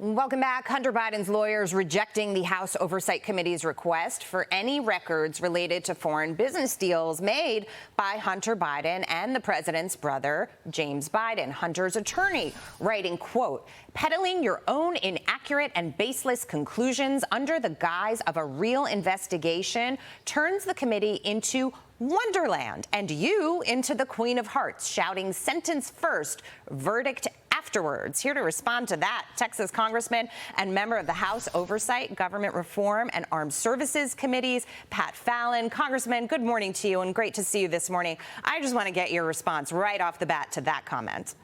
Welcome back. Hunter Biden's lawyers rejecting the House Oversight Committee's request for any records related to foreign business deals made by Hunter Biden and the president's brother, James Biden. Hunter's attorney writing, quote, peddling your own inaccurate and baseless conclusions under the guise of a real investigation turns the committee into Wonderland and you into the Queen of Hearts, shouting sentence first, verdict afterwards. Here to respond to that, Texas Congressman and member of the House Oversight, Government Reform and Armed Services Committees, Pat Fallon. Congressman, good morning to you and great to see you this morning. I just want to get your response right off the bat to that comment.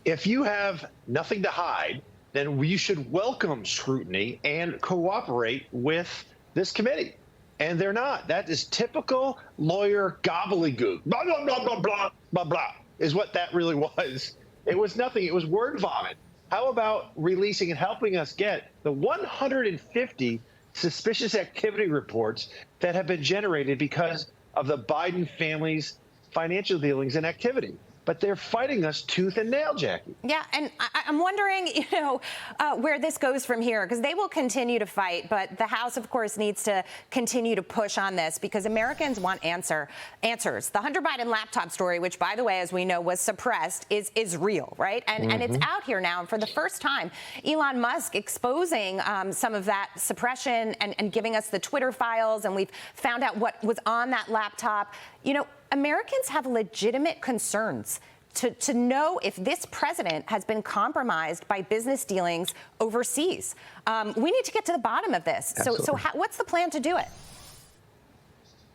If you have nothing to hide, then you should welcome scrutiny and cooperate with this committee. And they're not. That is typical lawyer gobbledygook. Blah, blah, blah, blah, blah, blah, blah, is what that really was. It was nothing. It was word vomit. How about releasing and helping us get the 150 suspicious activity reports that have been generated because of the Biden family's financial dealings and activity? But they're fighting us tooth and nail, Jackie. Yeah, and I'm wondering, where this goes from here, because they will continue to fight. But the House, of course, needs to continue to push on this because Americans want answers. The Hunter Biden laptop story, which, by the way, as we know, was suppressed, is real, right? And it's out here now. And for the first time, Elon Musk exposing some of that suppression and giving us the Twitter files. And we've found out what was on that laptop. Americans have legitimate concerns to know if this president has been compromised by business dealings overseas. We need to get to the bottom of this. So what's the plan to do it?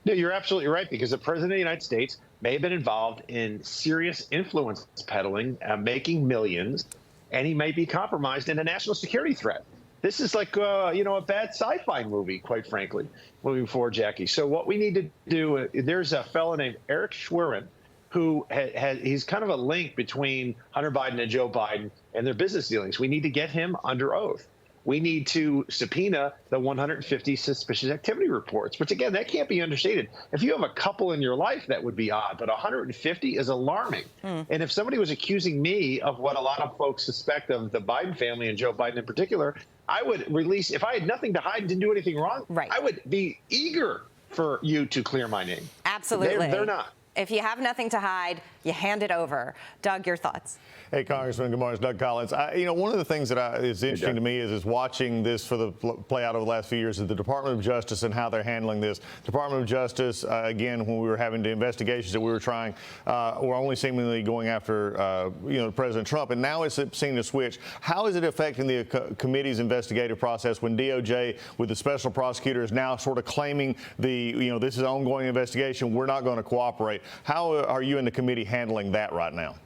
No, you're absolutely right, because the president of the United States may have been involved in serious influence peddling, making millions, and he may be compromised in a national security threat. This is like, a bad sci-fi movie, quite frankly, moving forward, Jackie. So what we need to do, there's a fellow named Eric Schwerin, who he's kind of a link between Hunter Biden and Joe Biden and their business dealings. We need to get him under oath. We need to subpoena the 150 suspicious activity reports, which, again, that can't be understated. If you have a couple in your life, that would be odd, but 150 is alarming. And if somebody was accusing me of what a lot of folks suspect of the Biden family and Joe Biden in particular, I would release, if I had nothing to hide and didn't do anything wrong, I would be eager for you to clear my name. Absolutely. They're not. If you have nothing to hide, you hand it over. Doug, your thoughts? Hey, Congressman, good morning. It's Doug Collins. One of the things that is interesting to me is watching this for the play out over the last few years is the Department of Justice and how they're handling this. Department of Justice, again, when we were having the investigations that we were trying, were only seemingly going after, President Trump, and now it's seeming to switch. How is it affecting the committee's investigative process when DOJ, with the special prosecutor, is now sort of claiming this is an ongoing investigation, we're not going to cooperate? How are you in the committee handling that right now?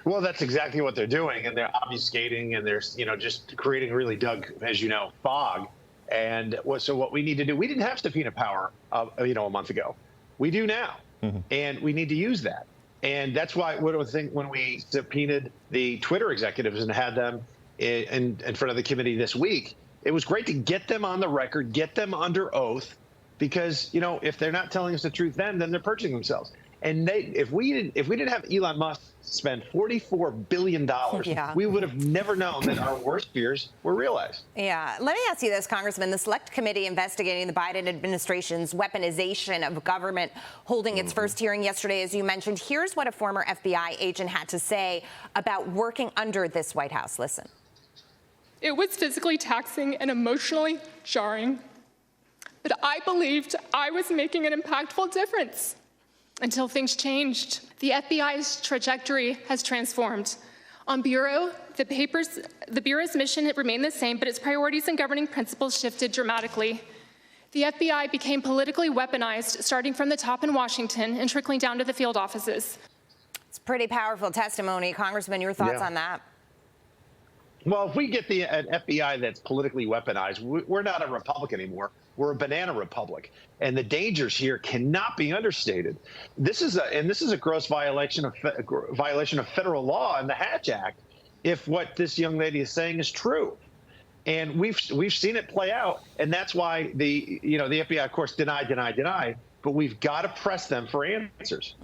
Well, that's exactly what they're doing, and they're obfuscating, and they're, just creating really, Doug, as you know, fog. And so what we need to do, we didn't have subpoena power, a month ago. We do now, and we need to use that. And that's why when we subpoenaed the Twitter executives and had them in front of the committee this week, it was great to get them on the record, get them under oath, because, if they're not telling us the truth then they're perjuring themselves. And if we didn't have Elon Musk spend $44 billion, we would have never known that our worst fears were realized. Yeah. Let me ask you this, Congressman. The Select Committee investigating the Biden administration's weaponization of government holding its first hearing yesterday, as you mentioned. Here's what a former FBI agent had to say about working under this White House. Listen. It was physically taxing and emotionally jarring, but I believed I was making an impactful difference. Until things changed. The FBI's trajectory has transformed. On Bureau, the Bureau's mission remained the same, but its priorities and governing principles shifted dramatically. The FBI became politically weaponized, starting from the top in Washington and trickling down to the field offices. It's pretty powerful testimony. Congressman, your thoughts on that? Well, if we get an FBI that's politically weaponized, we're not a republic anymore. We're a banana republic, and the dangers here cannot be understated. This is a gross violation of federal law and the Hatch Act, if what this young lady is saying is true. And we've seen it play out, and that's why the FBI, of course, deny. But we've got to press them for answers.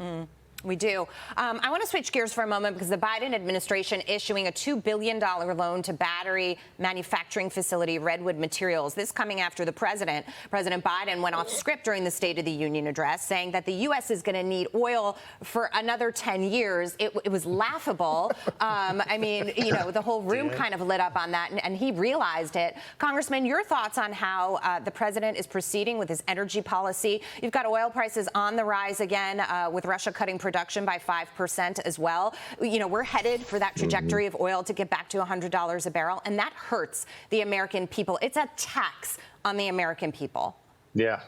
We do. I want to switch gears for a moment because the Biden administration issuing a $2 billion loan to battery manufacturing facility Redwood Materials. This coming after the President Biden went off script during the State of the Union address, saying that the U.S. is going to need oil for another 10 years. It was laughable. I mean, you know, the whole room kind of lit up on that, and he realized it. Congressman, your thoughts on how the President is proceeding with his energy policy? You've got oil prices on the rise again, with Russia cutting production by 5% as well. You know, we're headed for that trajectory of oil to get back to $100 a barrel, and that hurts the American people. It's a tax on the American people. Yeah.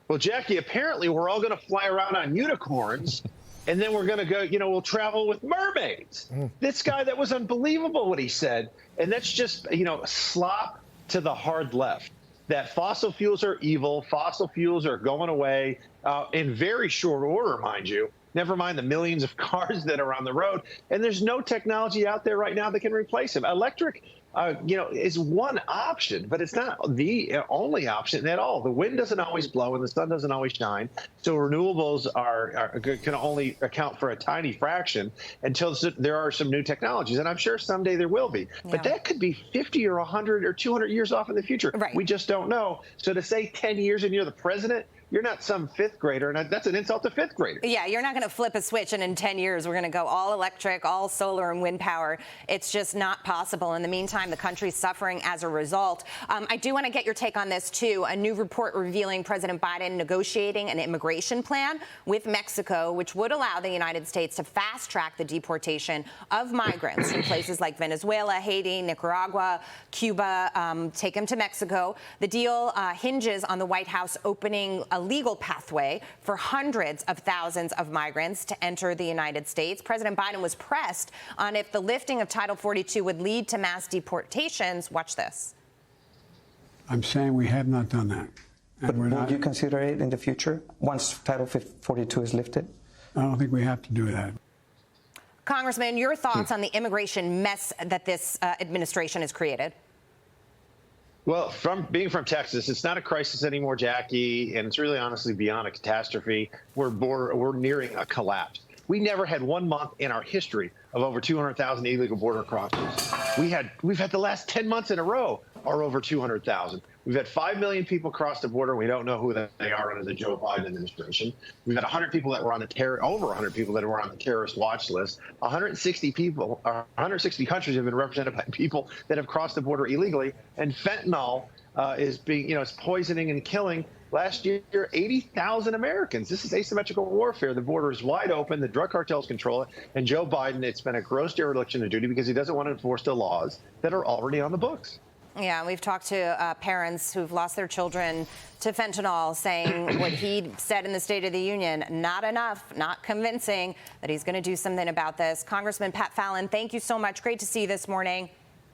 Well, Jackie, apparently we're all going to fly around on unicorns, and then we're going to go, you know, we'll travel with mermaids. This guy, that was unbelievable what he said. And that's just, you know, slop to the hard left. That fossil fuels are evil. Fossil fuels are going away in very short order, mind you. Never mind the millions of cars that are on the road. And there's no technology out there right now that can replace them. Electric, you know, is one option, but it's not the only option at all. The wind doesn't always blow and the sun doesn't always shine. So renewables can only account for a tiny fraction until there are some new technologies. And I'm sure someday there will be. Yeah. But that could be 50 or 100 or 200 years off in the future. Right. We just don't know. So to say 10 years and you're the president, you're not some fifth grader, and that's an insult to fifth graders. Yeah, you're not going to flip a switch and in 10 years we're going to go all electric, all solar and wind power. It's just not possible. In the meantime, the country's suffering as a result. I do want to get your take on this, too. A new report revealing President Biden negotiating an immigration plan with Mexico, which would allow the United States to fast-track the deportation of migrants from places like Venezuela, Haiti, Nicaragua, Cuba, take them to Mexico. The deal hinges on the White House opening a legal pathway for hundreds of thousands of migrants to enter the United States. President Biden was pressed on if the lifting of Title 42 would lead to mass deportations. Watch this. I'm saying we have not done that. But would you consider it in the future once Title 42 is lifted? I don't think we have to do that. Congressman, your thoughts on the immigration mess that this administration has created? Well, being from Texas, it's not a crisis anymore, Jackie, and it's really honestly beyond a catastrophe. We're nearing a collapse. We never had 1 month in our history of over 200,000 illegal border crossings. We've had the last 10 months in a row are over 200,000. We've had 5 million people cross the border. We don't know who they are under the Joe Biden administration. We've had 100 people that were on the over 100 people that were on the terrorist watch list. 160 countries have been represented by people that have crossed the border illegally. And fentanyl is being, you know, it's poisoning and killing. Last year, 80,000 Americans. This is asymmetrical warfare. The border is wide open. The drug cartels control it. And Joe Biden, it's been a gross dereliction of duty because he doesn't want to enforce the laws that are already on the books. Yeah, we've talked to parents who've lost their children to fentanyl, saying what he said in the State of the Union, not enough, not convincing that he's going to do something about this. Congressman Pat Fallon, thank you so much. Great to see you this morning.